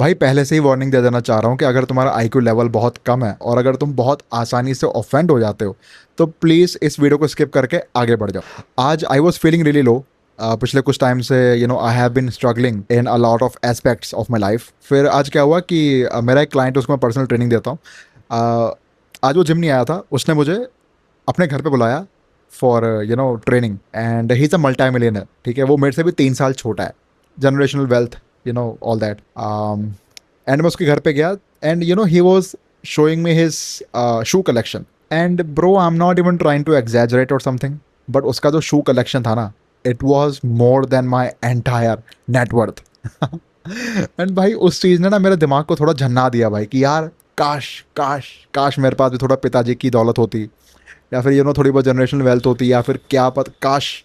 भाई पहले से ही वार्निंग दे देना चाह रहा हूँ कि अगर तुम्हारा आईक्यू लेवल बहुत कम है और अगर तुम बहुत आसानी से ऑफेंड हो जाते हो तो प्लीज़ इस वीडियो को स्किप करके आगे बढ़ जाओ। आज I was feeling really low. पिछले कुछ टाइम से I have been struggling in a lot of aspects of my life. फिर आज क्या हुआ कि मेरा एक क्लाइंट है, उसको मैं पर्सनल ट्रेनिंग देता हूँ। आज वो जिम नहीं आया था, उसने मुझे अपने घर पे बुलाया for training, and he is a multi millionaire. ठीक है, वो मेरे से भी 3 साल छोटा है। Generational wealth, all that. And मैं उसके घर पे गया, and he was showing me his shoe collection. And bro, I am not even trying to exaggerate or something, but उसका जो शू कलेक्शन था ना, it was more than my entire net worth. And भाई उस चीज़ ने ना मेरे दिमाग को थोड़ा झन्ना दिया भाई, कि यार काश काश काश मेरे पास भी थोड़ा पिताजी की दौलत होती, या फिर थोड़ी बहुत जनरेशनल वेल्थ होती, या फिर क्या पता, काश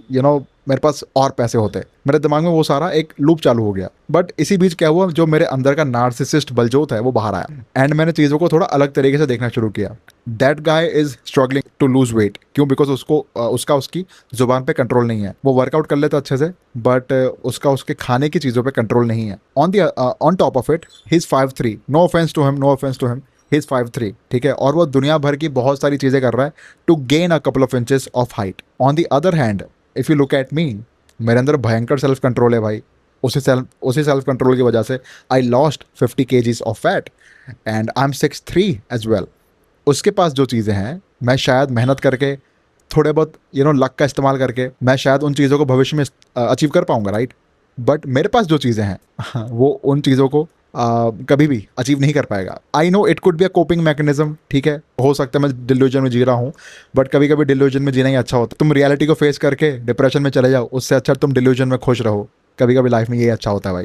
मेरे पास और पैसे होते। मेरे दिमाग में वो सारा एक लूप चालू हो गया। बट इसी बीच क्या हुआ, जो मेरे अंदर का नार्सिसिस्ट बलजोत है वो बाहर आया, एंड मैंने चीज़ों को थोड़ा अलग तरीके से देखना शुरू किया। That guy is struggling to lose weight. क्यों? बिकॉज उसकी जुबान पे कंट्रोल नहीं है। वो वर्कआउट कर लेता अच्छे से, बट उसके खाने की चीज़ों पे कंट्रोल नहीं है। On top of it, he is 5'3". No offence to him, no offence to him. He is 5'3", ठीक है, और वो दुनिया भर की बहुत सारी चीज़ें कर रहा है to gain a couple of inches of height. On the other hand, if you look at me, मेरे अंदर भयंकर सेल्फ कंट्रोल है भाई। उसी सेल्फ कंट्रोल की वजह से I lost 50 kgs of fat, and I am 6'3" as well. उसके पास जो चीज़ें हैं, मैं शायद मेहनत करके, थोड़े बहुत लक का इस्तेमाल करके, मैं शायद उन चीज़ों को भविष्य में अचीव कर पाऊंगा, राइट। बट मेरे पास जो चीज़ें हैं वो उन चीज़ों को कभी भी अचीव नहीं कर पाएगा। I know it could be a coping mechanism, ठीक है, हो सकता है मैं डिल्यूजन में जी रहा हूँ, बट कभी कभी डिल्यूजन में जीना ही अच्छा होता है। तुम रियलिटी को फेस करके डिप्रेशन में चले जाओ, उससे अच्छा तुम डिल्यूजन में खुश रहो। कभी कभी लाइफ में ये अच्छा होता है भाई।